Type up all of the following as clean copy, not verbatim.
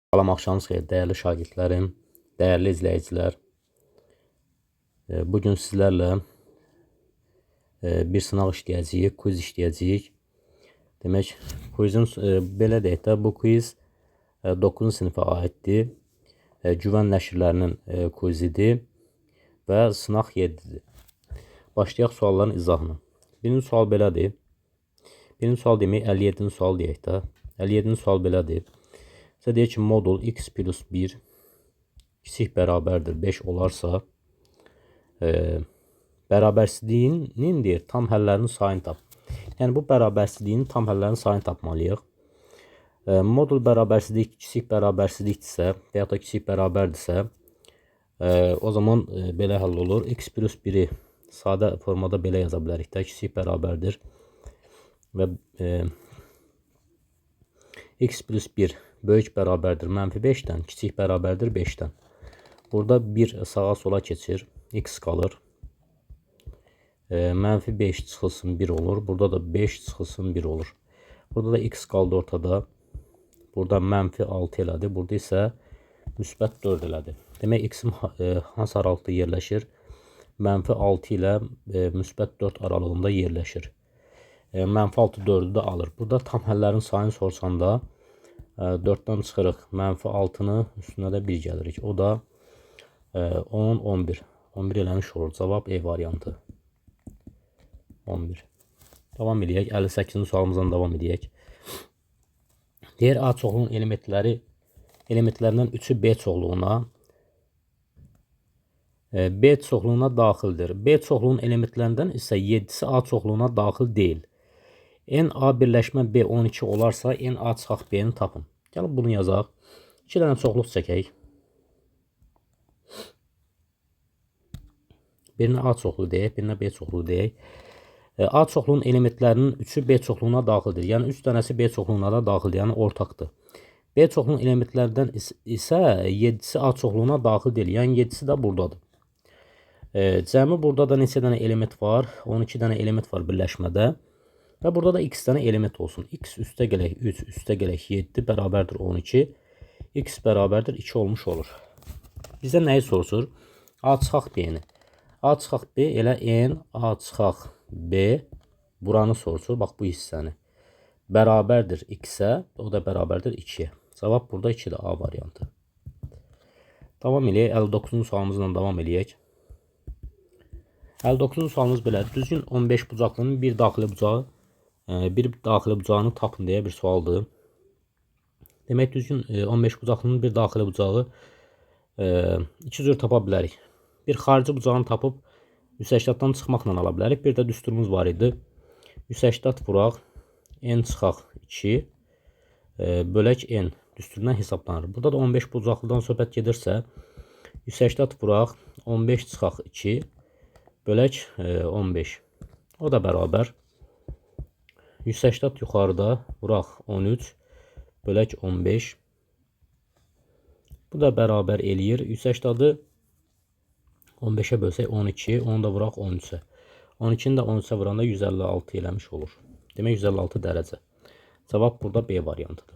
Salam, axşamınız xeyir, dəyərli şagirdlərim, dəyərli izləyicilər. Bugün sizlərlə bir sınaq işləyəcəyik, quiz işləyəcəyik. Demək, quizin belə deyək də, bu quiz 9-cu sinifə aiddir. Güvən nəşrlərinin quizidir və sınaq 7-dir. Başlayaq sualların izahına. Birinci sual belədir. Birinci sual demək, 57-ci sual deyək də. 57-ci sual belədir. Sizə deyək ki, modul x plus 1 kiçik bərabərdir 5 olarsa, bərabərsizliyinin deyir, tam həllərinin sayını tap. Yəni, bu bərabərsizliyin tam həllərinin sayını tapmalıyıq. Modul bərabərsizlik kiçik bərabərsizlikdirsə və ya da kiçik bərabərdirsə, o zaman belə həll olur. X plus 1-i sadə formada belə yaza bilərik də, kiçik bərabərdir və x plus 1 böyük bərabərdir mənfi 5-dən, kiçik bərabərdir 5-dən. Burada 1 sağa sola keçir, x qalır. Mənfi 5 çıxılsın 1 olur. Burada da 5 çıxılsın 1 olur. Burada da x qaldı ortada. Burada mənfi 6 elədi. Burada isə müsbət 4 elədi. Demək, x-in hansı aralıqda yerləşir? Mənfi 6 ilə müsbət 4 aralığında yerləşir. Mənfi 6 4-ü də alır. Burada tam həllərin sayını sorsanda 4-dən çıxırıq. Mənfi 6-nı üstünə də 1 gəlirik. O da 10, 11. 11 eləmiş olur. Cavab E variantı. 11. Davam edək. 58-ci sualımızdan davam edək. Deyir, A çoxluğun elementlərindən 3-ü B çoxluğuna daxildir. B çoxluğun elementlərindən isə 7-si A çoxluğuna daxil deyil. N A birləşmə B 12 olarsa, N A çıxaq B-ni tapın. Gəlin bunu yazaq. 2 dənə çoxluq çəkək. Birinə A çoxluğu deyək, birinə B çoxluğu deyək. A çoxluğun elementlərinin 3-ü B çoxluğuna daxildir. Yəni 3 dənəsi B çoxluğuna da daxildir, yəni ortaqdır. B çoxluğun elementlərdən isə 7-si A çoxluğuna daxil deyil. Yəni 7-si də buradadır. Cəmi burada da neçə dənə element var? 12 dənə element var birləşmədə. Və burada da x dənə element olsun. X üstə gələk 3, üstə gələk 7 bərabərdir 12. X bərabərdir 2 olmuş olur. Bizə nəyi soruşur? A çıxaq B-ni. A çıxaq B elə N A çıxaq B buranı soruşur. Bax bu hissəni. Bərabərdir X-ə, o da bərabərdir 2-yə. Cavab burada 2-dir, A variantı. Davam edək. 59-cu sualımızla davam edək. 59-cu sualımız belədir. Düzgün 15 bucaqlının bir daxili bucağını tapın deyə bir sualdır. Demək, düzgün 15 bucaqlının bir daxili bucağı iki cür tapa bilərik. Bir xarici bucağını tapıb 180-dan çıxmaqla ala bilərik. Bir də düsturumuz var idi. 180 vuraq, n çıxaq 2, bölək n düsturundan hesablanır. Burada da 15 bucaqlıdan söhbət gedirsə, 180 vuraq, 15 çıxaq 2, bölək 15. O da bərabər. 180 yuxarıda vuraq 13, bölək 15. Bu da bərabər eləyir. 180-ı 15-ə bölsək 12, onu da vuraq 13-ə. 12-ni də 13-ə vuranda 156 eləmiş olur. Demək 156 dərəcə. Cavab burada B variantıdır.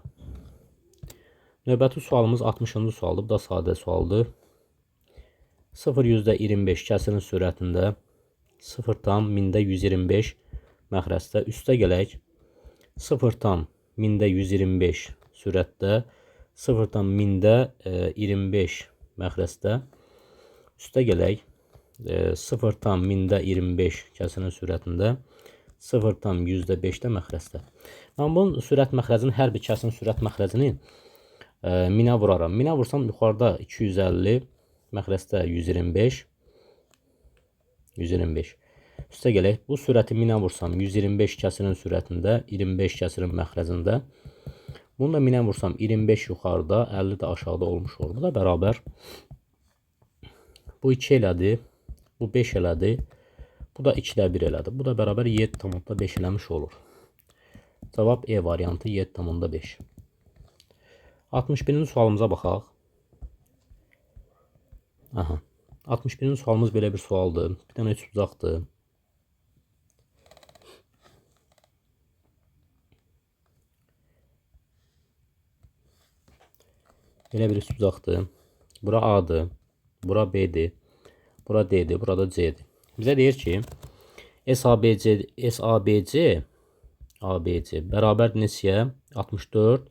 Növbəti sualımız 60-cı sualdır. Bu da sadə sualdır. 0,25 kəsirin sürətində 0,125 məxrəcdə üstə gələk 0,125 sürətdə 0,125 məxrəcdə üstə gələk 0,125 kəsirin sürətində 0,5-də məxrəcdə. Mən bunun sürət məxrəcini, hər bir kəsin sürət məxrəcini minə vuraram. Minə vursam yuxarıda 250, məxrəcdə 125. Üstə gələk, bu sürəti minə vursam 125 kəsirin sürətində, 25 kəsirin məxrəcində. Bunu da minə vursam 25 yuxarıda, 50 də aşağıda olmuş olur. Bu da bərabər. Bu 2 elədi, bu 5 elədi, bu da 2-də 1 elədi. Bu da bərabər 7,5 eləmiş olur. Cavab E variantı 7,5. 61-ci sualımıza baxaq. 61-ci sualımız belə bir sualdır. Bir dənə üçbucaqdır. Elə bir üstbucaqdır. Bura A-dır. Bura B-dir. Bura D-dir. Burada C-dir. Bizə deyir ki, SABC bərabər neçəyə? 64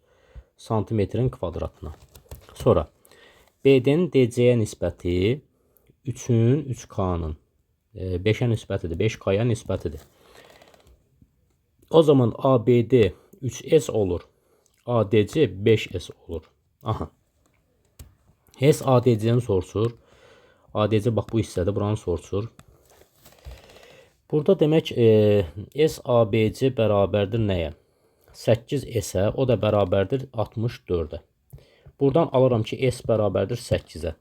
santimetrin kvadratına. Sonra BD-nin DC-yə nisbəti 3-ün 3K-nın 5-ə nisbətidir. 5K-ya nisbətidir. O zaman ABD 3S olur. ADC 5S olur. Aha. S ADC-ni soruşur. ADC bax bu hissədə buranı soruşur. Burada demək SABC bərabərdir nəyə? 8S-ə, o da bərabərdir 64-ə. Buradan alıram ki, S bərabərdir 8-ə.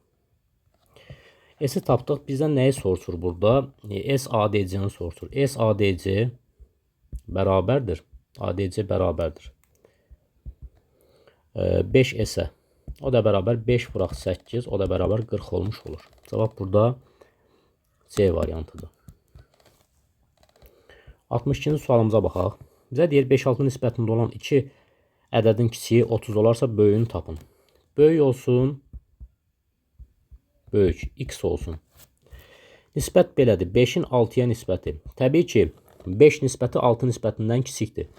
S-i tapdıq. Bizdən nəyi soruşur burada? SADC-ni soruşur. SADC bərabərdir. ADC bərabərdir 5S-ə. O da bərabər 5 vuraq 8, o da bərabər 40 olmuş olur. Cavab burada C variantıdır. 62-ci sualımıza baxaq. Bizə deyir 5-6 nisbətində olan 2 ədədin kiçiyi 30 olarsa böyüyünü tapın. Böyük olsun, böyük, x olsun. Nisbət belədir. 5-in 6-ya nisbəti. Təbii ki, 5 nisbəti 6 nisbətindən kiçikdir.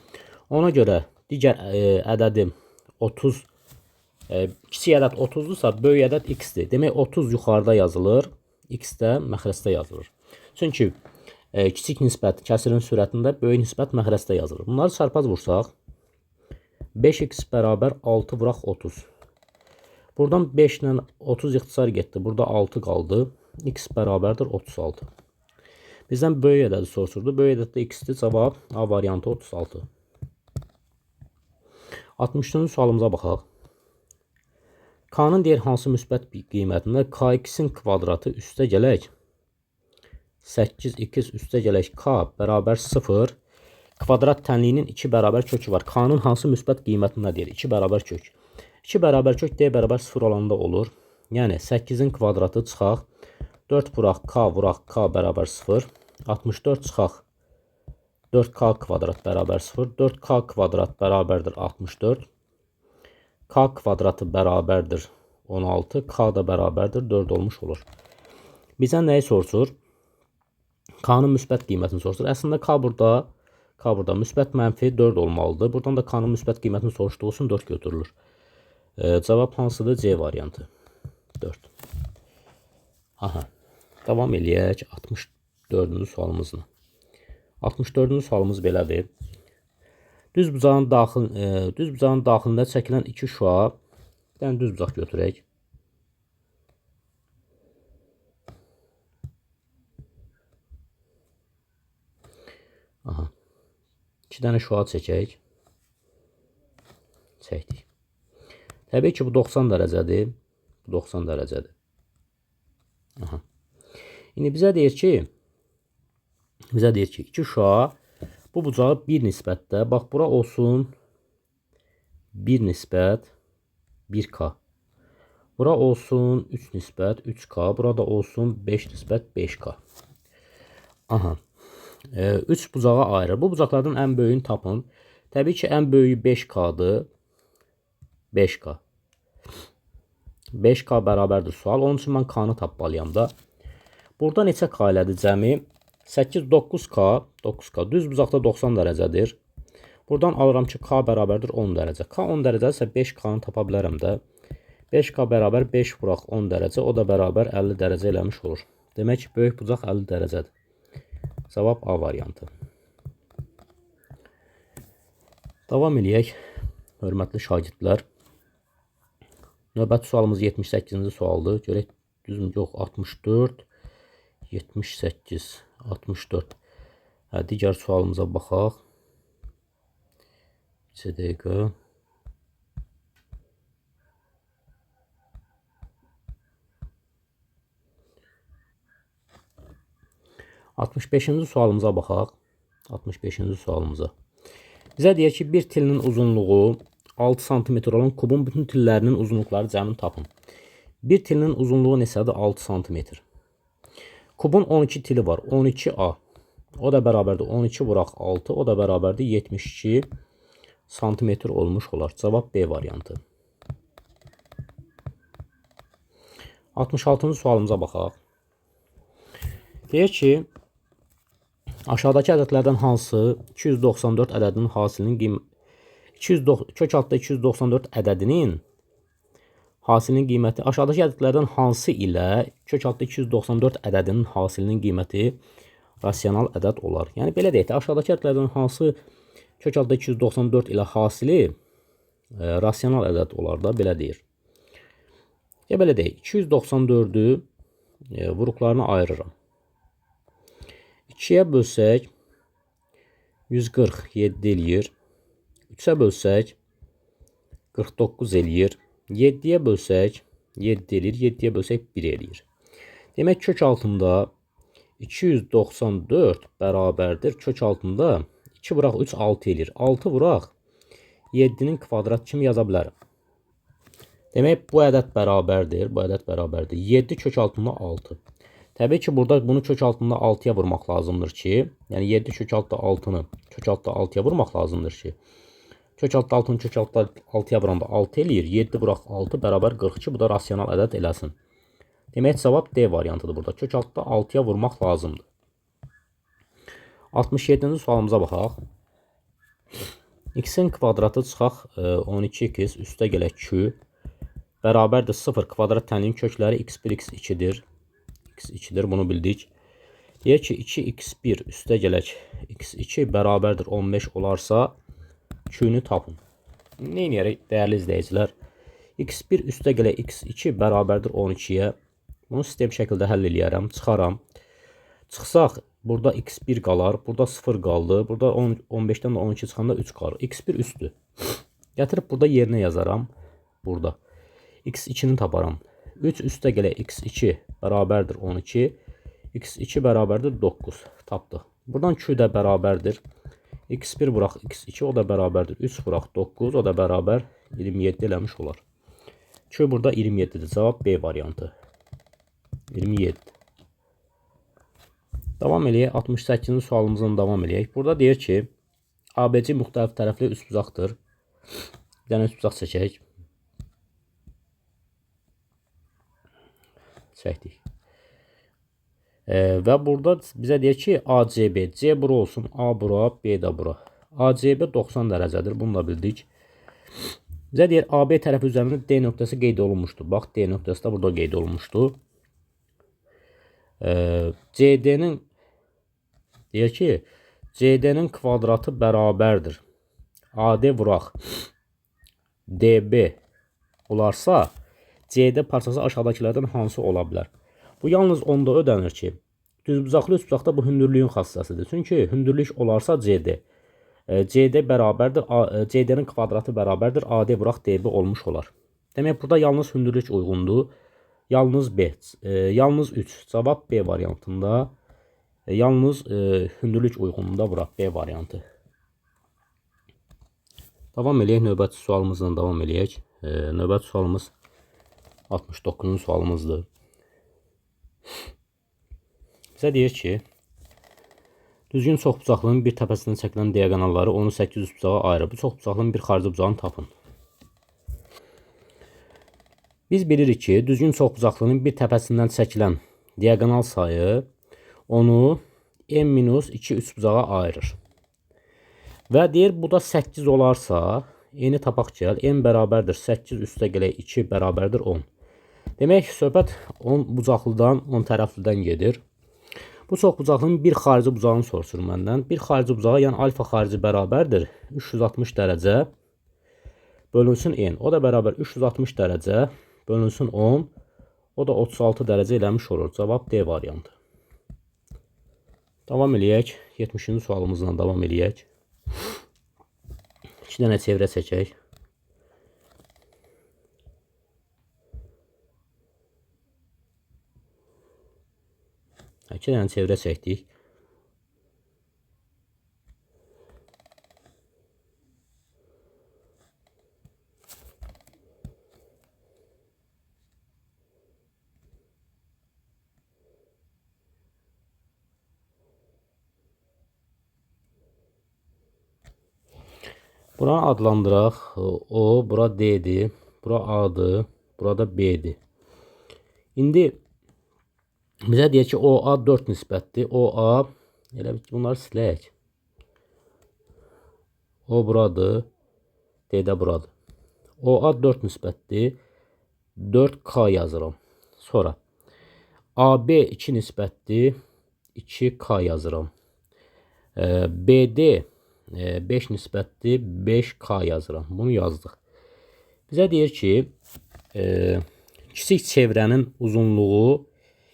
Ona görə digər ədədim 30, kiçik ədəd 30-dursa, böyük ədəd x-dir. Demək 30 yuxarıda yazılır, x də məxrəcdə yazılır. Çünki kiçik nisbət kəsirin sürətində, böyük nisbət məxrəcdə yazılır. Bunları çarpaz vursaq, 5x bərabər 6 vuraq 30. Buradan 5 ilə 30 ixtisar getdi. Burada 6 qaldı. X bərabərdir 36. Bizdən böyük ədədi soruşurdu. Böyük ədəddə x-dir. Cavab A variantı 36. 63-cü sualımıza baxaq. K-nın deyir hansı müsbət qiymətində K2-in kvadratı üstə gələk 8x üstə gələk K bərabər 0 kvadrat tənliyinin 2 bərabər kökü var. K-nın hansı müsbət qiymətində deyir? 2 bərabər kök. 2 bərabər kök D bərabər 0 olanda olur. Yəni 8-in kvadratı çıxaq. 4 vuraq K vuraq K bərabər 0. 64 çıxaq. 4K kvadrat bərabər 0. 4K kvadrat bərabərdir 64. K kvadratı bərabərdir 16. K da bərabərdir 4 olmuş olur. Bizdən nəyi soruşur? K-nın müsbət qiymətini soruşur. Əslində K burada müsbət mənfi 4 olmalıdır. Buradan da K-nın müsbət qiymətini soruşduğu üçün 4 götürülür. Cavab hansıdır? C variantı. 4. Aha. Davam eləyək 64-cü sualımızla. 64-cü sualımız belədir. Düz bucağın daxilində çəkilən 2 şua. Yəni düz bucaq götürək. Aha. 2 dənə şua çəkək. Çəkdik. Təbii ki, bu 90 dərəcədir. Bu 90 dərəcədir. Aha. İndi bizə deyir ki, 2 şua bu bucağı bir nisbətdə, bax bura olsun 1 nisbət 1K. Bura olsun 3 nisbət 3K. Burada olsun 5 nisbət 5K. Aha. 3 bucağa ayırır. Bu bucaqlardan ən böyüyünü tapın. Təbii ki, ən böyüyü 5K-dır. 5K. 5K bərabərdir sual. Onun üçün mən K-nı tapmalıyam da. Burada neçə K elədir cəmi? 8, 9K. 9K. Düz bucaqda 90 dərəcədir. Buradan alıram ki, K bərabərdir 10 dərəcə. K 10 dərəcədirsə 5K-nı tapa bilərəm də. 5K bərabər 5 vuraq 10 dərəcə. O da bərabər 50 dərəcə eləmiş olur. Demək ki, böyük bucaq 50 dərəcədir. Cavab A variantı. Davam eləyək. Hörmətli şagirdlər. Növbəti sualımız 78-ci sualdır. Görək düzmü? Yox, 64, 78, 64. Digər sualımıza baxaq. 2 dəqiqə. Altmış beşinci sualımıza baxaq. 65-ci sualımıza. Bizə deyir ki, bir tilinin uzunluğu 6 cm olan kubun bütün tillərinin uzunluqları cəmini tapın. Bir tilinin uzunluğu neçədir? 6 cm. Kubun 12 tili var. 12A. O da bərabərdir 12 vuraq 6. O da bərabərdir 72 cm olmuş olar. Cavab B variantı. 66-cı sualımıza baxaq. Deyir ki, aşağıdakı ədədlərdən hansı 294 ədədinin hasilinin kök altda 294 ədədinin hasilinin qiyməti aşağıdakı ədədlərdən hansı ilə kök altda 294 ədədinin hasilinin qiyməti rasional ədəd olar? Yəni belə deyək də, aşağıdakı ədədlərdən hansı kök altda 294 ilə hasili rasional ədəd olar da, belə deyir. Ya belə deyək, 294-ü vuruqlarına ayırıram. 2-yə bölsək 147 eləyir. 3-ə bölsək 49 eləyir. 7-yə bölsək 7 eləyir. 7-yə bölsək 1 eləyir. Demək, kök altında 294 bərabərdir. Kök altında 2 vuraq 3 6 eləyir. 6 vuraq 7-nin kvadrat kimi yaza bilərəm. Demək, bu ədəd bərabərdir. Bu ədəd bərabərdir. 7 kök altında 6. Təbii ki, burada bunu kök altında 6-ya vurmaq lazımdır ki, yəni 7 kök altında 6-nı kök altında 6-ya vurmaq lazımdır ki, kök altında 6-nı kök altında 6-ya vuranda 6 eləyir. 7 vuraq 6 bərabər 42. Bu da rasional ədəd eləsin. Demək, cavab D variantıdır burada. Kök altında 6-ya vurmaq lazımdır. 67-ci sualımıza baxaq. X-in kvadratı çıxaq 12x üstə gələk q bərabərdir 0 kvadrat tənliyin kökləri x1 x2-dir. x2-dir, bunu bildik. Deyək ki, 2x1 üstə gələk x2 bərabərdir 15 olarsa q-nü tapın. Nə edərək, dəyərli izləyicilər? x1 üstə gələk x2 bərabərdir 12-yə. Bunu sistem şəkildə həll eləyərəm, çıxaram. Çıxsaq, burada x1 qalar, burada 0 qaldı. Burada 15-dən də 12 çıxanda 3 qalır. x1 üstü. Gətirib burada yerinə yazaram. Burada. x2-ni taparam. 3 üstə gələk x2 bərabərdir 12. x2 bərabərdir 9. Tapdıq. Buradan q də bərabərdir. x1 vuraq x2, o da bərabərdir 3 vuraq 9, o da bərabər 27 eləmiş olar. Q burada 27-dir. Cavab B variantı. 27. Davam eləyək. 68-ci sualımızdan davam eləyək. Burada deyir ki, ABC müxtəlif tərəfli üçbucaqdır. Bir dənə üçbucaq çəkək. Çəkdik. Və burada bizə deyir ki, ACB, C bura olsun, A bura, B də bura. ACB 90 dərəcədir, bunu da bildik. Bizə deyir, AB tərəfi üzərində D nöqtəsi qeyd olunmuşdur. Bax, D nöqtəsi də burada qeyd olunmuşdur. CD-nin deyir ki, CD-nin kvadratı bərabərdir. AD vuraq DB olarsa, CD parçası aşağıdakilərdən hansı ola bilər? Bu yalnız onda ödənir ki, düzbucaqlı üçbucaqda bu hündürlüyün xassəsidir. Çünki hündürlük olarsa CD. CD bərabərdir, CD-nin kvadratı bərabərdir, AD vuraq DB olmuş olar. Demək, burada yalnız hündürlük uyğundur. Yalnız B, yalnız 3. Cavab B variantında. Yalnız hündürlük uyğunluğunda vuraq B variantı. Davam eləyək, növbəti sualımızdan davam eləyək. Növbəti sualımız 69-cu sualımızdır. Bizə deyir ki, düzgün çoxbucaqlığın bir təpəsindən çəkilən diaqonalları onu 8 üçbucağa ayırır. Bu çoxbucaqlığın bir xarici bucağını tapın. Biz bilirik ki, düzgün çoxbucaqlığının bir təpəsindən çəkilən diaqonal sayı onu n-2 üçbucağa ayırır. Və deyir, bu da 8 olarsa, n-i tapaq gəl, n bərabərdir 8 üstə gələk 2 bərabərdir 10. Demək, söhbət 10 bucaqlıdan, 10 tərəflidən gedir. Bu çoxbucaqlığın bir xarici bucağını soruşur məndən. Bir xarici bucağı, yəni alfa xarici bərabərdir 360 dərəcə bölünsün n. O da bərabər 360 dərəcə bölünsün 10. O da 36 dərəcə eləmiş olur. Cavab D variantı. Davam eləyək. 70-ci sualımızdan davam eləyək. 2 dənə çevrə çəkək. İki dənə çevrə çəkdik. Buranı adlandıraq. O, bura D'dir. Bura A'dır. Burada B'dir. İndi bizə deyir ki, OA 4 nisbətdir. OA, elə bir ki, bunları silək. O buradır. D də buradır. OA 4 nisbətdir. 4K yazıram. Sonra AB 2 nisbətdir. 2K yazıram. BD 5 nisbətdir. 5K yazıram. Bunu yazdıq. Bizə deyir ki, kiçik çevrənin uzunluğu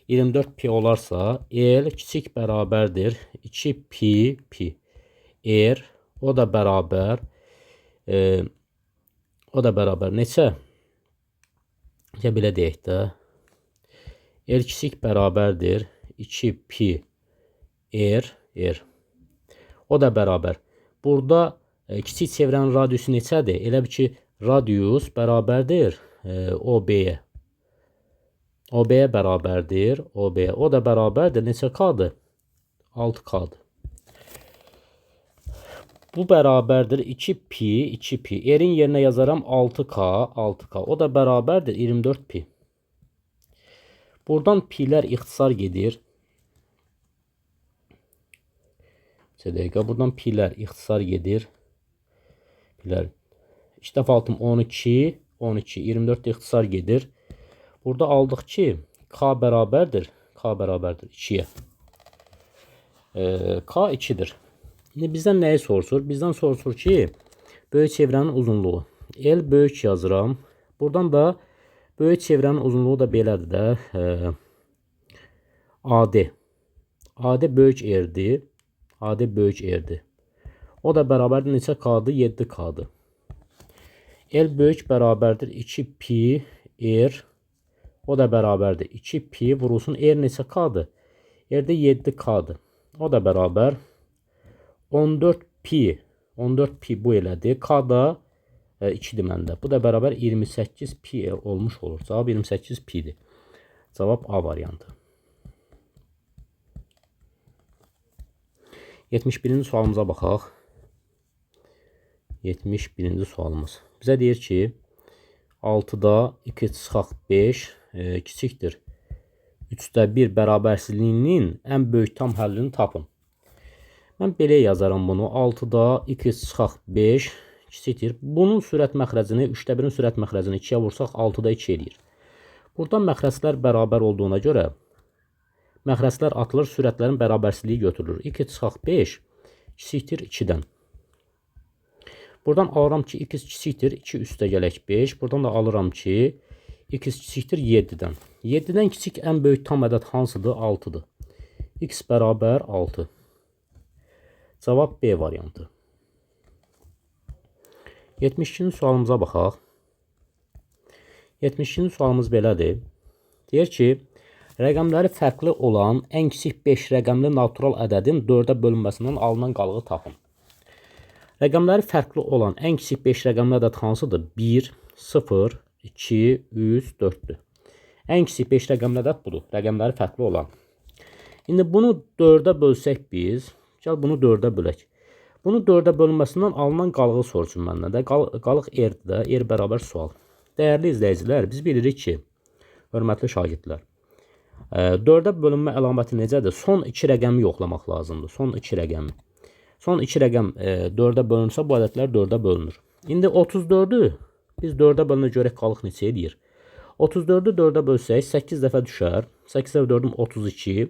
24pi olarsa, L kiçik bərabərdir 2pi pi. R o da bərabər neçə? Ya belə deyək də. L kiçik bərabərdir 2pi R. O da bərabər. Burada kiçik çevrənin radiusu neçədir? Elə bir ki, radius bərabərdir OB-yə. OB-yə bərabərdir OB-yə. O da bərabərdir neçə K-dır? 6K-dır. Bu bərabərdir 2pi. R-in yerinə yazaram 6K. O da bərabərdir 24pi. Buradan pi'lər ixtisar gedir. Buradan pi'lər ixtisar gedir. Pi'lər 2 dəfə 6 12. 24 ixtisar gedir. Burada aldıq ki, K bərabərdir 2-yə. K 2'dir. İndi bizdən nəyi soruşur? Bizdən soruşur ki, böyük çevrənin uzunluğu. L böyük yazıram. Buradan da böyük çevrənin uzunluğu da belədir də. AD. AD böyük R-dir. AD böyük R-dir. O da bərabərdir neçə K-dır? 7K-dır. L böyük bərabərdir 2pi R. O da bərabərdir 2pi vurulsun R neçə K-dır? R-də 7K-dır. O da bərabər 14pi. 14pi bu elədir. K da 2'dir məndə. Bu da bərabər 28pi olmuş olur. Cavab 28pi'dir. Cavab A variantı. 71-ci sualımıza baxaq. 71-ci sualımız. Bizə deyir ki, 6'da 2 çıxaq 5 kiçikdir 3'də 1 bərabərsizliyinin ən böyük tam həllini tapın. Mən belə yazaram bunu. 6'da 2 çıxaq 5 kiçikdir. Bunun sürət məxrəcini, 3'də 1'in sürət məxrəcini 2'yə vursaq 6'da 2 eləyir. Buradan məxrəclər bərabər olduğuna görə məxrəclər atılır, sürətlərin bərabərsizliyi götürülür. 2 çıxaq 5 kiçikdir 2'dən. Buradan alıram ki, x kiçikdir 2 üstə gələk 5. Buradan da alıram ki, x kiçikdir 7'dən. 7'dən kiçik ən böyük tam ədəd hansıdır? 6'dır. X bərabər 6. Cavab B variantı. 72-ci sualımıza baxaq. 72-ci sualımız belədir. Deyir ki, rəqəmləri fərqli olan ən kiçik 5 rəqəmli natural ədədin 4'ə bölünməsindən alınan qalığı tapın. Rəqəmləri fərqli olan ən kiçik 5 rəqəmli ədəd hansıdır? 1, 0, 2, 3, 4'dür. Ən kiçik 5 rəqəmli ədəd budur. Rəqəmləri fərqli olan. İndi bunu 4'ə bölsək biz, gəl bunu 4'ə bölək. Bunu 4'ə bölünməsindən alınan qalığı soruşun məndən də. Qalıq R-dir də. R bərabər sual. Dəyərli izləyicilər, biz bilirik ki, hörmətli şagirdlər, 4'ə bölünmə əlaməti necədir? Son 2 rəqəmi yoxlamaq lazımdır. Son 2 rəqəmi. Son 2 rəqəm 4'ə bölünsə, bu ədədlər 4'ə bölünür. İndi 34'ü biz 4'ə bölünə görək qalıq neçə edir? 34'ü 4'ə bölsək 8 dəfə düşər. 8 dəfə 4'üm 32.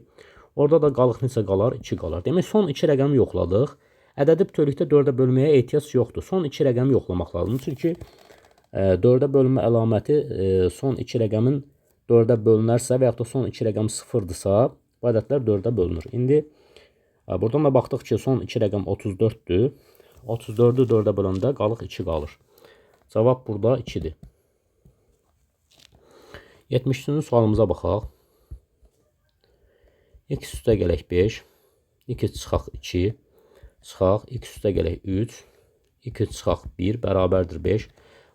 Orada da qalıq neçə qalar? 2 qalar. Demək son 2 rəqəmi yoxladıq. Ədədi bütövlükdə 4'ə bölməyə ehtiyac yoxdur. Son 2 rəqəmi yoxlamaq lazımdır. Çünki 4'ə bölünmə əlaməti son 2 rəqəmin 4'ə bölünərsə və yaxud da son 2 rəqəm 0'dırsa, bu ədədlər 4'ə bölünür. İndi buradan da baxdıq ki, son 2 rəqəm 34'dür. 34'ü 4'ə böləndə qalıq 2 qalır. Cavab burada 2'dir. 73-cü sualımıza baxaq. X üstə gələk 5. 2 çıxaq 2. Çıxaq. X üstə gələk 3. 2 çıxaq 1 bərabərdir 5.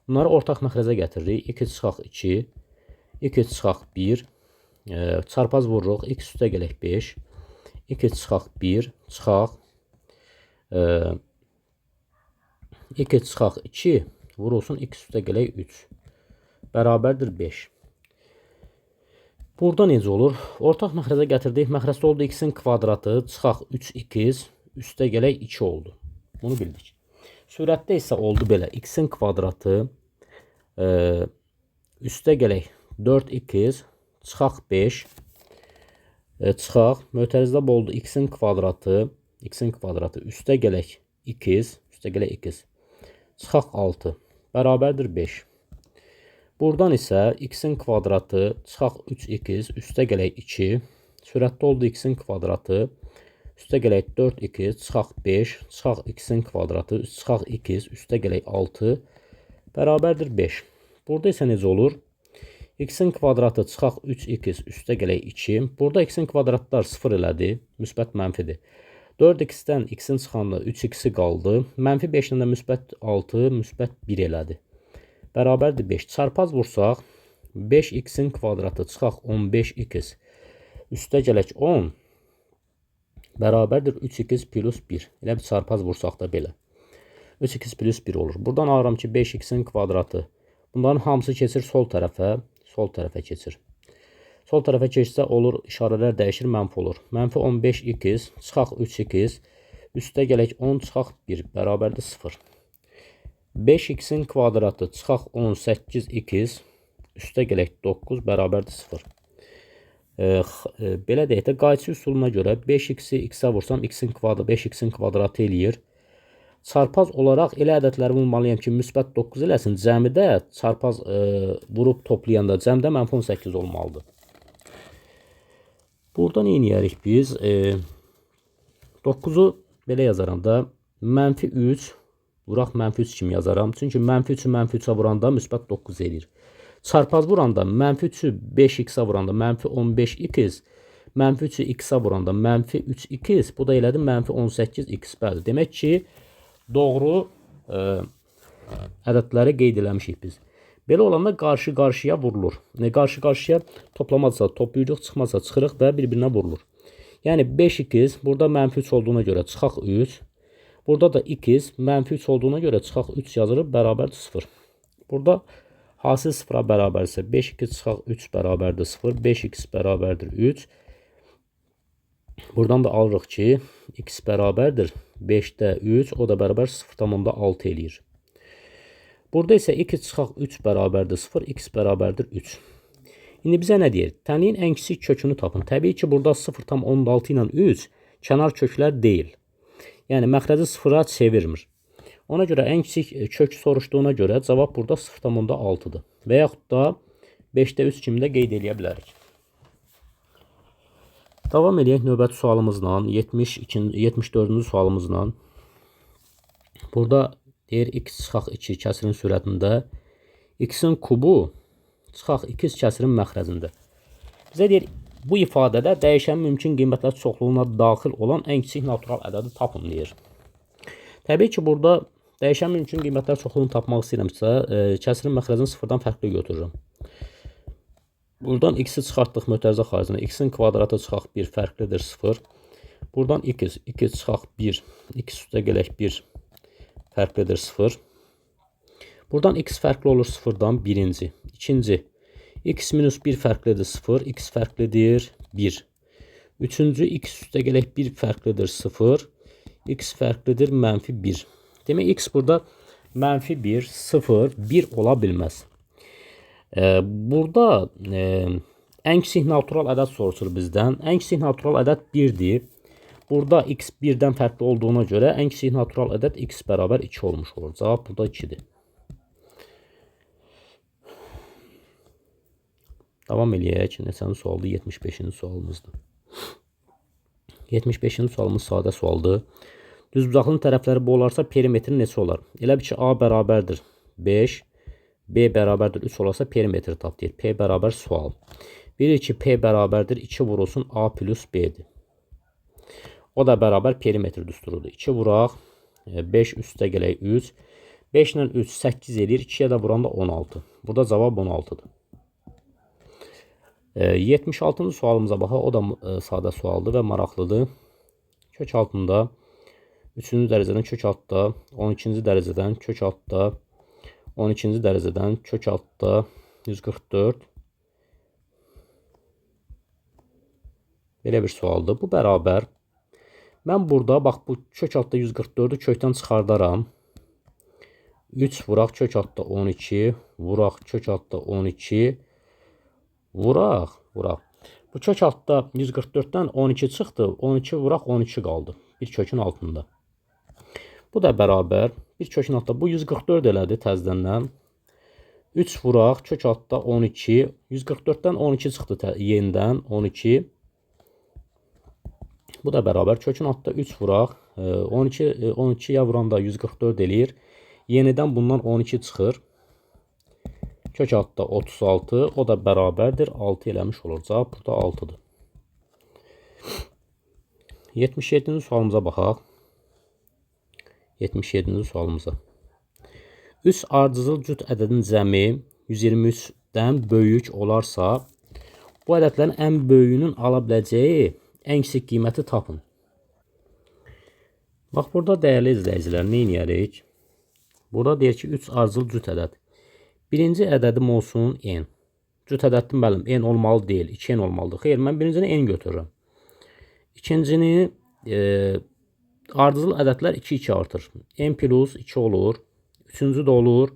Bunları ortaq məxrəcə gətiririk. 2 çıxaq 2. 2 çıxaq 1. Çarpaz vururuq. X üstə gələk 5. 2 çıxaq 1. Çıxaq. 2 çıxaq 2. Vurulsun x üstə gələk 3. Bərabərdir 5. Burada necə olur? Ortaq məxrəzə gətirdik. Məxrəzdə oldu x-in kvadratı çıxaq 3x üstə gələk 2 oldu. Bunu bildik. Sürətdə isə oldu belə. X-in kvadratı üstə gələk 4x çıxaq 5 çıxaq. Mötərizdə oldu x-in kvadratı üstə gələk x çıxaq 6 bərabərdir 5. Buradan isə x-in kvadratı çıxaq 3x üstə gələk 2. Sürətdə oldu x-in kvadratı üstə gələk 4x çıxaq 5 çıxaq x-in kvadratı çıxaq x üstə gələk 6 bərabərdir 5. Burada isə necə olur? X-in kvadratı çıxaq 3x üstə gələk 2. Burada x-in kvadratlar 0 elədi. Müsbət mənfidir. 4x-dən x-in çıxanda 3x-i qaldı. Mənfi 5-dən də müsbət 6, müsbət 1 elədi. Bərabərdir 5. Çarpaz vursaq 5x-in kvadratı çıxaq 15x üstə gələk 10 bərabərdir 3x plus 1. Elə bir çarpaz vursaq da belə. 3x plus 1 olur. Buradan alıram ki 5x-in kvadratı. Bunların hamısı keçir sol tərəfə. Sol tərəfə keçir. Sol tərəfə keçsə olur, işarələr dəyişir, mənfi olur. Mənfi 15x çıxaq 3x üstə gələk 10 çıxaq 1 bərabərdir 0. 5x-in kvadratı çıxaq 18x üstə gələk 9 bərabərdir 0. Belə deyək də, qayçı üsuluna görə 5x-i x-ə vursam 5x-in kvadratı eləyir. Çarpaz olaraq elə ədədləri vurmalıyam ki, müsbət 9 eləsin. Cəmidə çarpaz vurub toplayanda cəmdə mənfi 18 olmalıdır. Burada nə edərik biz? 9-u belə yazaram da, mənfi 3 vuraq mənfi 3 kimi yazaram. Çünki mənfi 3-ü mənfi 3-ə vuranda müsbət 9 eləyir. Çarpaz vuranda mənfi 3-ü 5x-ə vuranda mənfi 15x, mənfi 3-ü x-ə vuranda mənfi 3x, bu da elədir mənfi 18x. Bəli, demək ki, doğru ədədləri qeyd eləmişik biz. Belə olanda qarşı-qarşıya vurulur. Qarşı-qarşıya toplamazsa toplayırıq, çıxmazsa çıxırıq və bir-birinə vurulur. Yəni 5x burada mənfi 3 olduğuna görə çıxaq 3. Burada da x mənfi 3 olduğuna görə çıxaq 3 yazılır, bərabərdir 0. Burada hasil 0-a bərabərsə 5x çıxaq 3 bərabərdir 0. 5x bərabərdir 3. Buradan da alırıq ki, x bərabərdir 5-də 3, o da bərabər 0,6 eləyir. Burada isə x çıxaq 3 bərabərdir 0, x bərabərdir 3. İndi bizə nə deyir? Tənliyin ən kiçik kökünü tapın. Təbii ki, burada 0,6 ilə 3 kənar köklər deyil. Yəni, məxrəci 0-a çevirmir. Ona görə ən kiçik kök soruşduğuna görə cavab burada 0,6-dır. Və yaxud da 5-də 3 kimi də qeyd edə bilərik. Davam edək növbəti sualımızla, 74-cü sualımızla. Burada deyir x çıxaq 2 kəsirin sürətində, x-in kubu çıxaq 2 kəsirin məxrəzində. Bizə deyir, bu ifadədə dəyişən mümkün qiymətlər çoxluğuna daxil olan ən kiçik natural ədədi tapın deyir. Təbii ki, burada dəyişən mümkün qiymətlər çoxluğunu tapmaq istəyirəmsə, kəsirin məxrəzini sıfırdan fərqli götürürəm. Buradan x-i çıxartdıq mötərizə xaricinə. X-in kvadratı çıxaq 1 fərqlidir 0. Buradan x çıxaq 1, x üstə gələk 1 fərqlidir 0. Buradan x fərqli olur 0-dan 1-ci. İkinci, x minus 1 fərqlidir 0, x fərqlidir 1. Üçüncü, x üstə gələk 1 fərqlidir 0, x fərqlidir mənfi 1. Demək, x burada mənfi 1, 0, 1 ola bilməz. Burada ən kiçik natural ədəd soruşur bizdən. Ən kiçik natural ədəd 1-dir. Burada x 1-dən fərqli olduğuna görə ən kiçik natural ədəd x bərabər 2 olmuş olur. Cavab burada 2-dir. Davam eləyək. Neçənci sualdır? 75-ci sualımızdır. 75-ci sualımız sadə sualdır. Düzbucaqlının tərəfləri bu olarsa perimetri neçə olar? Elə bir ki, a bərabərdir 5, b bərabərdir 3 olarsa perimetri tap deyir. P bərabər sual. Bilir ki, p bərabərdir 2 vurulsun a plus b-dir. O da bərabər perimetr düsturudur. 2 vuraq, 5 üstə gələk 3. 5 ilə 3 8 edir, 2-yə də vuranda 16. Burada cavab 16-dır. 76-cı sualımıza baxaq. O da sadə sualdır və maraqlıdır. Kök altında 3-cü dərəcədən kök altda, 12-ci dərəcədən kök altda, 12-ci dərəcədən kök altda 144. Belə bir sualdır. Bu bərabər. Mən burada bax bu kök altda 144-ü kökdən çıxardaram. 3 vuraq kök altda 12, vuraq kök altda 12, vuraq. Bu kök altda 144-dən 12 çıxdı. 12 vuraq 12 qaldı. Bir kökün altında. Bu da bərabər. Bir kökün altında bu 144 elədi təzədən. 3 vuraq kök altda 12. 144-dən 12 çıxdı yenidən 12. Bu da bərabər. Kökün altında 3 vuraq. 12'yə vuranda 144 eləyir. Yenidən bundan 12 çıxır. Kök altda 36. O da bərabərdir. 6 eləmiş olur. Cavab burada 6'dır. 77-ci sualımıza baxaq. 77-ci sualımıza. 3 ardıcıl cüt ədədin cəmi 123-dən böyük olarsa, bu ədədlərin ən böyüyünün ala biləcəyi ən kiçik qiyməti tapın. Bax, burada dəyərli izləyicilər, nə edərik? Burada deyir ki, 3 ardıcıl cüt ədəd. Birinci ədədim olsun n. Cüt ədəddir, müəllim, n olmalı deyil, 2n olmalıdır. Xeyr, mən birincini n götürürəm. İkincini ardıcıl ədədlər 2 artır. n plus 2 olur. Üçüncü də olur.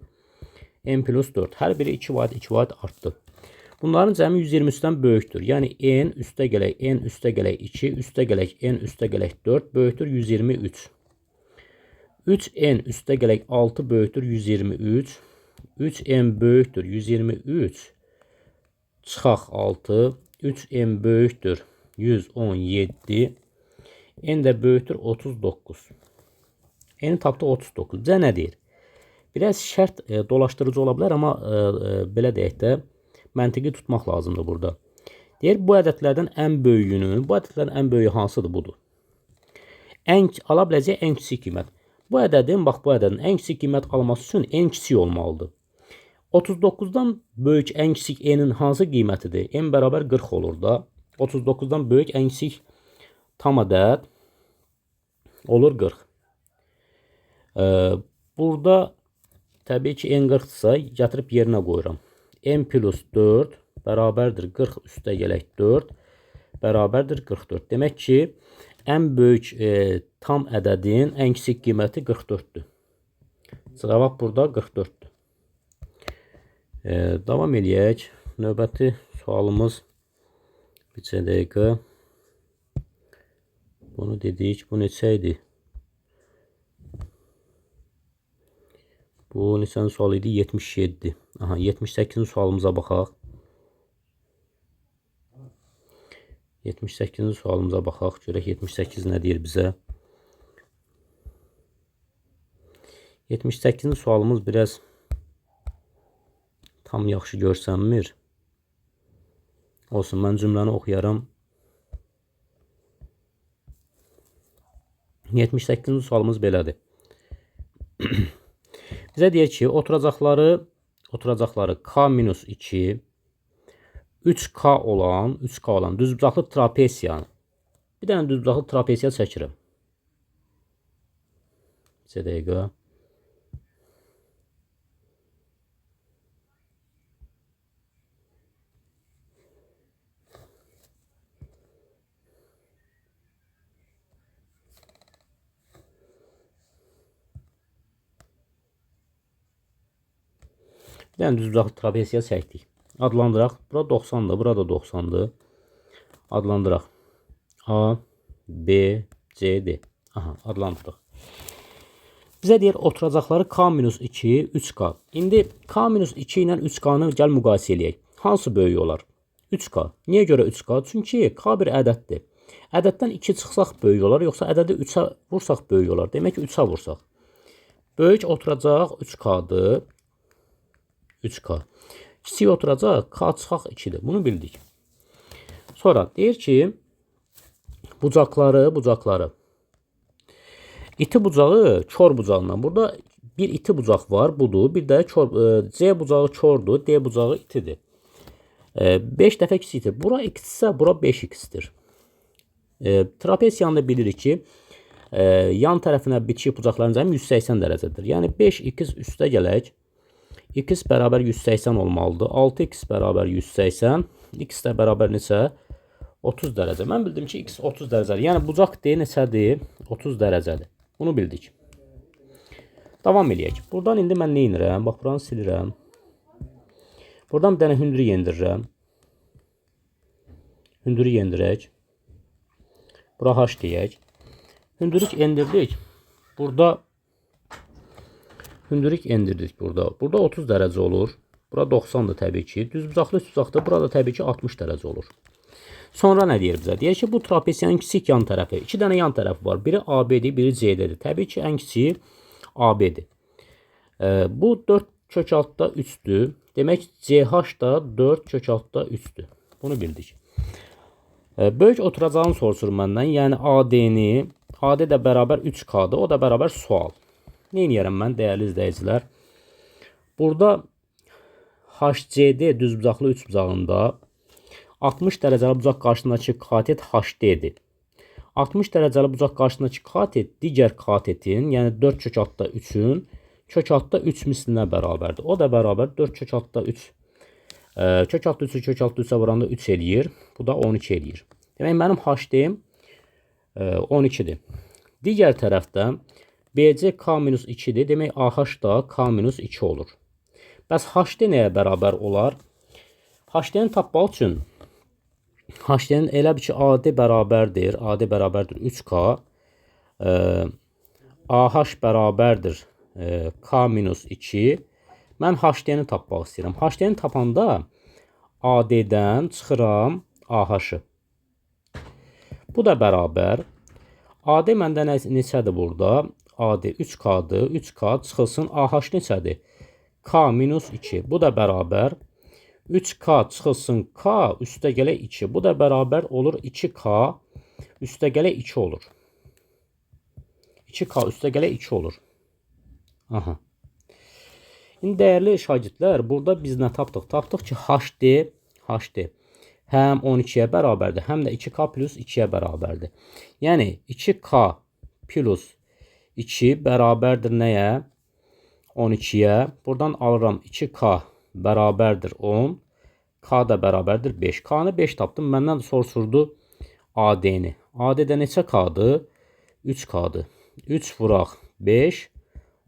n plus 4. Hər biri 2 vaid artdı. Bunların cəmi 123-dən böyükdür. Yəni n üstə gələk, n üstə gələk 2, üstə gələk, n üstə gələk 4 böyükdür 123. 3n üstə gələk 6 böyükdür 123. 3n böyükdür 123. Çıxaq 6. 3n böyükdür 117. N də böyükdür 39. N tapdı 39. Bizə nə deyir? Biraz şərt dolaşdırıcı ola bilər, amma belə deyək də məntiqi tutmaq lazımdır burada. Deyir, bu ədədlərdən ən böyüyünün, bu ədədlərin ən böyüyü hansıdır? Budur. Ala biləcək ən kiçik qiymət. Bu ədədin, bax bu ədədin ən kiçik qiymət alması üçün ən kiçik olmalıdır. 39-dan böyük ən kiçik n-in hansı qiymətidir? N bərabər 40 olur da. 39-dan böyük ən kiçik tam ədəd olur 40. Burada təbii ki, n 40-dırsa gətirib yerinə qoyuram. N plus 4 bərabərdir 40 üstə gələk 4 bərabərdir 44. Demək ki, ən böyük tam ədədin ən kiçik qiyməti 44-dür. Cavab burada 44-dür. Davam eləyək. Növbəti sualımız bir dəqiqə. Bunu dedik. Bu neçə idi? Bu neçənci sual idi? 77. Aha, 78-ci sualımıza baxaq. 78-ci sualımıza baxaq. Görək 78 nə deyir bizə? 78-ci sualımız biraz tam yaxşı görsənmir. Olsun, mən cümləni oxuyaram. 78-ci sualımız belədir. Bizə deyir ki, oturacaqları k-2 3k olan düzbucaqlı trapesiyanı. Bir dənə düzbucaqlı trapesiya çəkirəm. Bir dəqiqə. Bir dənə düzbucaqlı trapesiya çəkdik. Adlandıraq. Bura 90'dır, burada 90'dır. Adlandıraq. A, B, C, D. Aha, adlandıraq. Bizə deyir, oturacaqları k-2, 3k. İndi k-2 ilə 3k-nı gəl müqayisə eləyək. Hansı böyük olar? 3k. Niyə görə 3k? Çünki k bir ədəddir. Ədəddən 2 çıxsaq böyük olar, yoxsa ədədi 3-ə vursaq böyük olar. Demək ki, 3-ə vursaq. Böyük oturacaq 3k-dır. 3k. Kiçik oturacaq k çıxaq 2-dir. Bunu bildik. Sonra deyir ki, bucaqları. İti bucağı kör bucağından. Burada bir iti bucaq var, budur. Bir də C bucağı kördür, D bucağı itidir. 5 dəfə kiçikdir. Bura x-sə, bura 5x-dir. Trapesiyanı da bilirik ki, yan tərəfinə bitişik bucaqların cəmi 180 dərəcədir. Yəni 5x üstə gələk. X bərabər 180 olmalıdır. 6x bərabər 180. X də bərabər neçə? 30 dərəcə. Mən bildim ki, x 30 dərəcədir. Yəni bucaq D neçədir? 30 dərəcədir. Bunu bildik. Davam eləyək. Buradan indi mən nə edirəm? Bax, buranı silirəm. Buradan bir dənə hündürü yendirirəm. Hündürü yendirək. Bura h deyək. Hündürlük endirdik. Burada hündürlük endirdik burada. Burada 30 dərəcə olur. Bura 90-dır təbii ki. Düzbucaqlı üstbucaqda burada təbii ki 60 dərəcə olur. Sonra nə deyir bizə? Deyir ki, bu trapesiyanın kiçik yan tərəfi. 2 dənə yan tərəfi var. Biri AB-dir, biri CD-dir. Təbii ki, ən kiçiyi AB-dir. Bu 4 kök altda 3'dür. Demək CH da 4 kök altda 3'dür. Bunu bildik. Böyük oturacağını soruşur məndən. Yəni AD-ni, AD də bərabər 3K-dır. O da bərabər sual. Nə edirəm mən, dəyərli izləyicilər? Burada HCD düzbucaqlı üçbucağında 60 dərəcəli bucaq qarşısındakı katet HD-dir. 60 dərəcəli bucaq qarşısındakı katet digər katetin, yəni 4 kök altda 3-ün kök altda 3 mislinə bərabərdir. O da bərabər 4 kök altda 3. Kök altda 3-ü kök altda 3-ə vuranda 3 eləyir. Bu da 12 eləyir. Demək, mənim HD-im 12-dir. Digər tərəfdən BC K-2-dir. Demək, AH da K-2 olur. Bəs HD nəyə bərabər olar? HD-ni tapmaq üçün HD-nin elə bir ki, AD bərabərdir. AD bərabərdir 3K. AH bərabərdir K-2. Mən HD-ni tapmaq istəyirəm. HD-ni tapanda AD-dən çıxıram AH-ı. Bu da bərabər. AD məndə neçədir burada? AD 3K-dır. 3K çıxılsın. AH neçədir? K-2. Bu da bərabər. 3K çıxılsın K üstə gələ 2. Bu da bərabər olur 2K üstə gələ 2 olur. 2K üstə gələ 2 olur. Aha. İndi dəyərli şagirdlər, burada biz nə tapdıq? Tapdıq ki, HD həm 12-yə bərabərdir, həm də 2K plus 2-yə bərabərdir. Yəni 2K plus 2 bərabərdir nəyə? 12-yə. Buradan alıram 2K bərabərdir 10. K da bərabərdir 5. K-nı 5 tapdım. Məndən soruşurdu AD-ni. AD-də neçə K-dır? 3K-dır. 3 vuraq 5.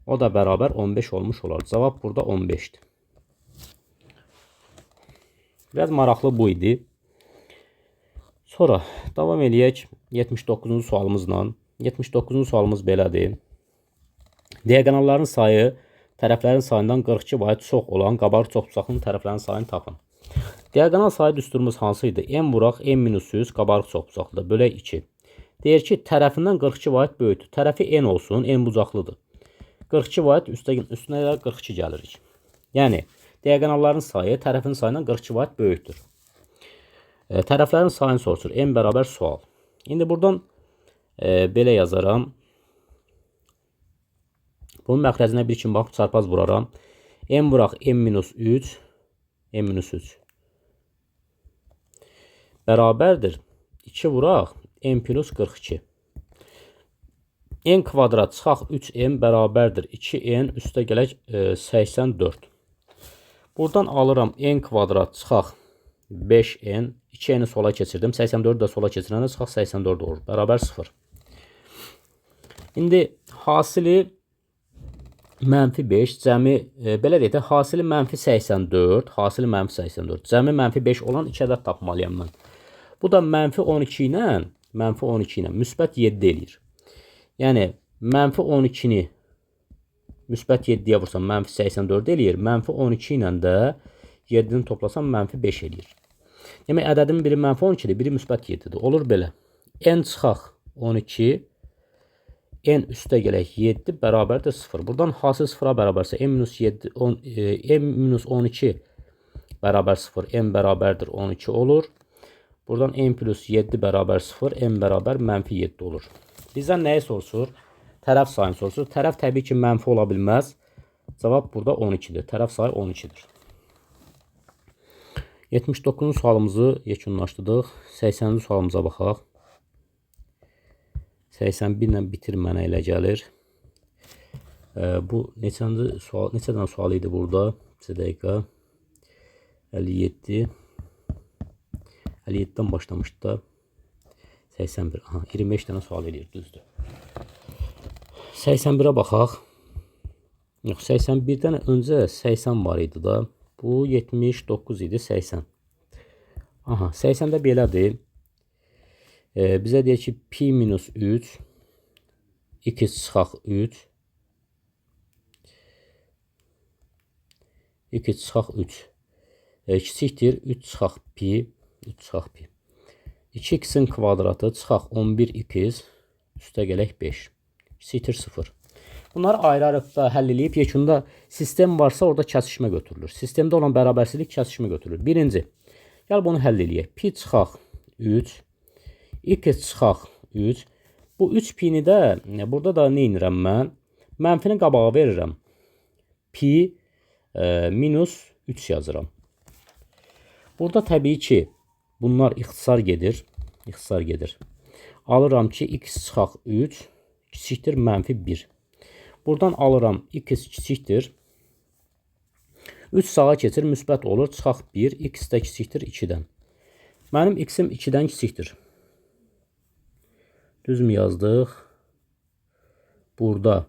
O da bərabər 15 olmuş olar. Cavab burada 15-dir. Biraz maraqlı bu idi. Sonra davam eləyək 79-cu sualımızla. 79-cu sualımız belədir. Diaqonalların sayı tərəflərin sayından 42 vahid çox olan qabarıq çoxbucaqlının tərəflərin sayını tapın. Diaqonal sayı düsturumuz hansı idi? M vuraq M-100 qabarıq çoxbucaqlıdır. Bölək 2. Deyir ki, tərəfindən 42 vahid böyükdür. Tərəfi N olsun, N bucaqlıdır. 42 vahid üstünə də 42 gəlirik. Yəni, diaqonalların sayı tərəfin sayından 42 vahid böyükdür. Tərəflərin sayını soruşur. M bərabər sual. İndi buradan belə yazaram. Bunun məxrəcinə bir kimi baxıb çarpaz vuraram. M vuraq M-3. M-3. Bərabərdir. 2 vuraq M plus 42. N kvadrat çıxaq 3M bərabərdir. 2N üstə gələk 84. Buradan alıram N kvadrat çıxaq 5N. 2N'i sola keçirdim. 84'ü də sola keçirəndə çıxaq 84 olur. Bərabər 0. İndi hasili -5, cəmi, belə deyək də, hasili -84, hasili -84, cəmi -5 olan 2 ədəd tapmalıyam mən. Bu da -12 ilə müsbət 7 eləyir. Yəni, -12-ni müsbət 7-yə vursam -84 eləyir, -12 ilə də 7-ni toplasam -5 eləyir. Demək, ədədin biri -12-dir, biri müsbət 7-dir. Olur belə. N çıxaq 12, N üstə gələk 7 bərabərdir 0. Buradan hasil 0-a bərabərsə M-12 bərabər 0, M bərabərdir 12 olur. Buradan N plus 7 bərabər 0, M bərabər -7 olur. Bizdən nəyi soruşur? Tərəf sayını soruşur. Tərəf təbii ki, mənfi ola bilməz. Cavab burada 12-dir. Tərəf sayı 12-dir. 79-cu sualımızı yekunlaşdırdıq. 80-ci sualımıza baxaq. 81 ilə bitir mənə elə gəlir. Bu neçədən sual idi burada? 1 dəqiqə. 57. 57-dən başlamışdı da. 81. Aha, 25 dənə sual eləyir, düzdür. 81-ə baxaq. Yox, 81-dən öncə 80 var idi da. Bu 79 idi, 80. Aha, 80-də belədir. Bizə deyir ki, pi minus 3, x çıxaq 3, x çıxaq 3, kiçikdir 3 çıxaq pi, 3 çıxaq pi. 2x-in kvadratı çıxaq 11x, üstə gələk 5, kiçikdir 0. Bunları ayrı-ayrıqda həll edib, yekunda sistem varsa orada kəsişmə götürülür. Sistemdə olan bərabərsizlik kəsişmə götürülür. Birinci, gəl bunu həll edək. Pi çıxaq 3, x çıxaq 3. Bu 3 pini də, burada da nə edirəm mən? Mənfini qabağa verirəm. Pi minus 3 yazıram. Burada təbii ki, bunlar ixtisar gedir. İxtisar gedir. Alıram ki, x çıxaq 3, kiçikdir mənfi 1. Buradan alıram x kiçikdir. 3 sağa keçir, müsbət olur. Çıxaq 1, x də kiçikdir 2-dən. Mənim x-im 2-dən kiçikdir. Düzmü yazdıq? Burada.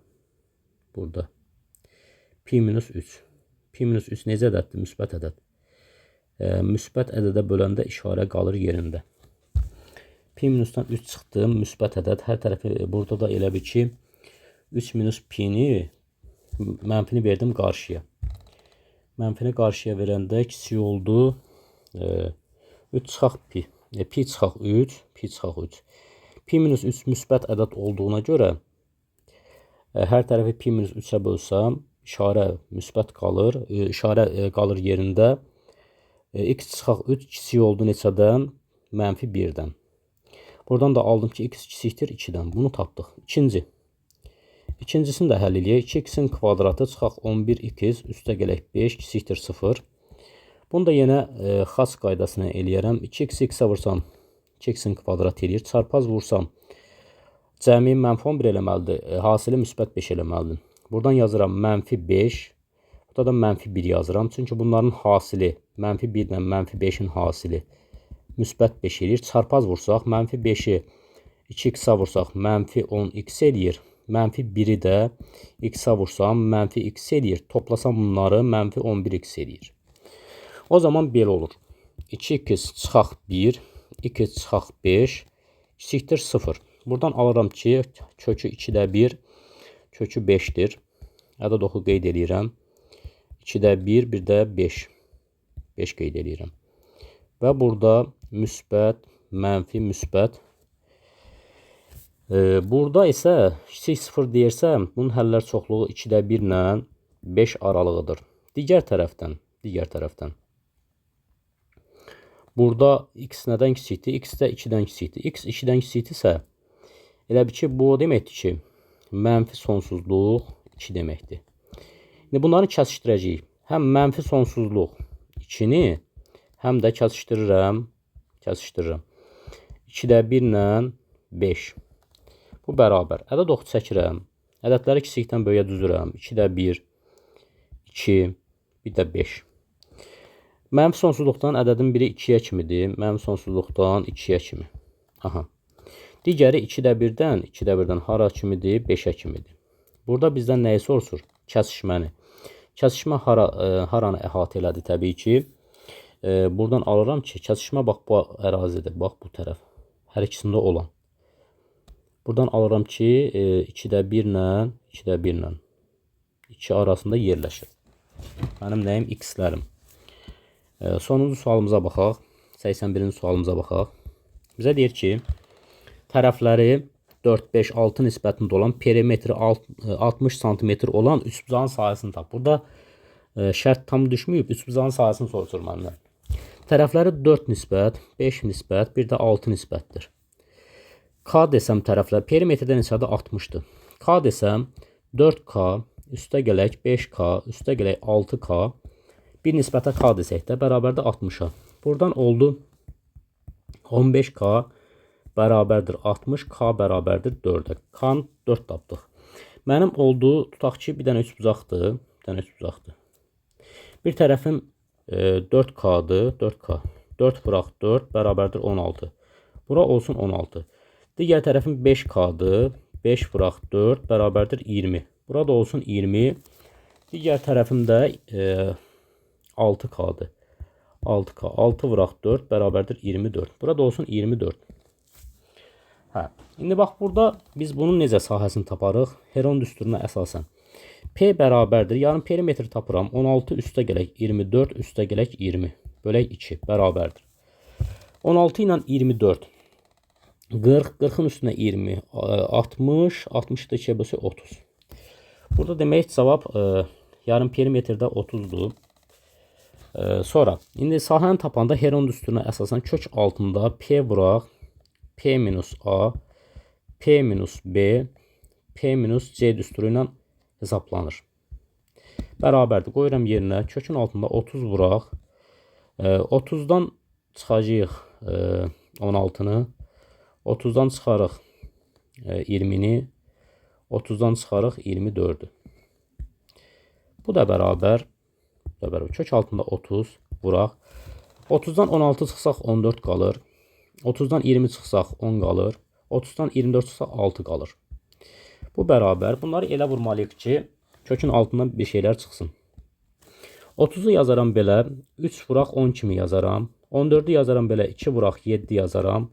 Pi minus 3. Pi minus 3 necə ədəddir? Müsbət ədəd. Müsbət ədədə böləndə işarə qalır yerində. Pi minusdan 3 çıxdı. Müsbət ədəd. Hər tərəfi burada da elə bir ki, 3 minus pi-ni, mənfini verdim qarşıya. Mənfini qarşıya verəndə kiçik oldu. 3 çıxaq pi. Pi çıxaq 3. Pi çıxaq 3. Pi minus 3 müsbət ədəd olduğuna görə hər tərəfi pi minus 3-ə bölsəm, işarə müsbət qalır. İşarə qalır yerində. X çıxaq 3 kiçik oldu neçədən? Mənfi 1-dən. Buradan da aldım ki, x kiçikdir 2-dən. Bunu tapdıq. İkincisini də həll edək. 2x-in kvadratı çıxaq 11x, üstə gələk 5, kiçikdir 0. Bunu da yenə xas qaydasına eləyərəm. 2x x-ə vursam, 2x-in kvadratı eləyir. Çarpaz vursam, cəmi mənfi 11 eləməlidir. Hasili müsbət 5 eləməlidir. Buradan yazıram mənfi 5. Burada da mənfi 1 yazıram. Çünki bunların hasili, mənfi 1 ilə mənfi 5-in hasili müsbət 5 eləyir. Çarpaz vursaq, mənfi 5-i 2x-a vursaq, mənfi 10x eləyir. Mənfi 1-i də x-a vursam, mənfi x eləyir. Toplasam bunları, mənfi 11x eləyir. O zaman belə olur. 2x çıxaq 1, 2 çıxaq 5, kiçikdir 0. Buradan alıram ki, kökü 2-də 1, kökü 5-dir. Ədəd oxu qeyd edirəm. 2-də 1, 1-də 5. 5 qeyd edirəm. Və burada müsbət, mənfi, müsbət. Burada isə kiçik 0 deyirsəm, bunun həllər çoxluğu 2-də 1 ilə 5 aralığıdır. Digər tərəfdən. Burada x nədən kiçikdir? X də 2-dən kiçikdir. X 2-dən kiçikdirsə, elə bir ki, bu deməkdir ki, mənfi sonsuzluq 2 deməkdir. İndi bunları kəsişdirəcəyik. Həm mənfi sonsuzluq 2-ni, həm də kəsişdirirəm. 2-də 1 ilə 5. Bu bərabər. Ədəd oxu çəkirəm. Ədədləri kiçikdən böyüyə düzürəm. 2-də 1, 2, bir də 5. Mənfi sonsuzluqdan ədədin biri 2-yə kimidir. Mənfi sonsuzluqdan 2-yə kimi. Aha. Digəri 2-də 1-dən hara kimidir? 5-ə kimidir. Burada bizdən nəyi soruşur? Kəsişməni. Kəsişmə haranı əhatə elədi təbii ki. Buradan alıram ki, kəsişmə bax bu ərazidir. Bax bu tərəf. Hər ikisində olan. Buradan alıram ki, 2-də 1 ilə 2 arasında yerləşir. Mənim nəyim? X-lərim. Sonuncu sualımıza baxaq. 81-ci sualımıza baxaq. Bizə deyir ki, tərəfləri 4, 5, 6 nisbətində olan perimetri 60 cm olan üçbucağın sahəsini tap. Burada şərt tam düşməyib, üçbucağın sahəsini soruşur məndən. Tərəfləri 4 nisbət, 5 nisbət, bir də 6 nisbətdir. K desəm tərəflər, perimetrdə neçədir? 60-dır. K desəm 4K, üstə gələk 5K, üstə gələk 6K, bir nisbətə K desək də bərabərdir 60-a. Buradan oldu 15K bərabərdir 60, K bərabərdir 4-ə. K-nı 4 tapdıq. Mənim oldu, tutaq ki, bir dənə üçbucaqdır. Bir tərəfim 4K-dır, 4K. 4 vuraq 4 bərabərdir 16. Bura olsun 16. Digər tərəfin 5K-dır. 5 vuraq 4 bərabərdir 20. Burada olsun 20. Digər tərəfim də 6K-dır. 6K. 6 vuraq 4 bərabərdir 24. Burada olsun 24. Hə. İndi bax burada biz bunun necə sahəsini taparıq? Heron düsturuna əsasən. P bərabərdir. Yarım perimetr tapıram. 16 üstə gələk 24 üstə gələk 20. Bölək 2 bərabərdir. 16 ilə 24. 40. 40-ın üstünə 20. 60. 60-da 2-yə bölsək 30. Burada demək cavab yarım perimetrdə 30'dur. Sonra indi sahəni tapanda Heron düsturuna əsasən kök altında P vuraq. P minus A, P minus B, P minus C düsturu ilə hesablanır. Bərabərdir. Qoyuram yerinə. Kökün altında 30 vuraq. 30'dan çıxacağıq 16'nı. 30'dan çıxarıq 20'ni. 30'dan çıxarıq 24'ü. Bu da bərabər. Kök altında 30 vuraq. 30'dan 16 çıxsaq 14 qalır. 30'dan 20 çıxsaq 10 qalır. 30'dan 24 çıxsaq 6 qalır. Bu bərabər. Bunları elə vurmalıyıq ki, kökün altından bir şeylər çıxsın. 30'u yazaram belə. 3 vuraq 10 kimi yazaram. 14'ü yazaram belə. 2 vuraq 7 yazaram.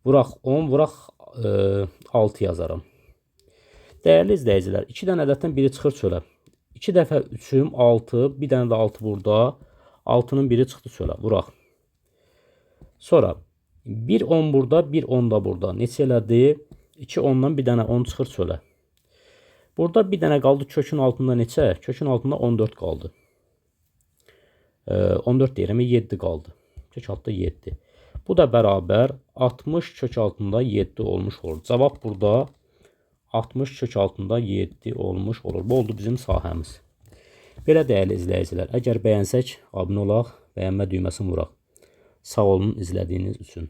Vuraq 10, vuraq 6 yazaram. Dəyərli izləyicilər, 2 dənə ədəddən biri çıxır çölə. 2 dəfə 3'üm 6, bir dənə də 6 burada. 6'nın biri çıxdı çölə. Vuraq. Sonra 1 10 burada, 1 10 da burada. Neçə elədi? 2 10'dan bir dənə 10 çıxır çölə. Burada bir dənə qaldı kökün altında neçə? Kökün altında 14 qaldı. 14 deyirəm, 7 qaldı. Kök altında 7. Bu da bərabər 60 kök altında 7 olmuş olur. Cavab burada 60 kök altında 7 olmuş olur. Bu oldu bizim sahəmiz. Belə dəyərli izləyicilər, əgər bəyənsək, abunə olaq, bəyənmə düyməsini vuraq. Sağ olun izlədiyiniz üçün.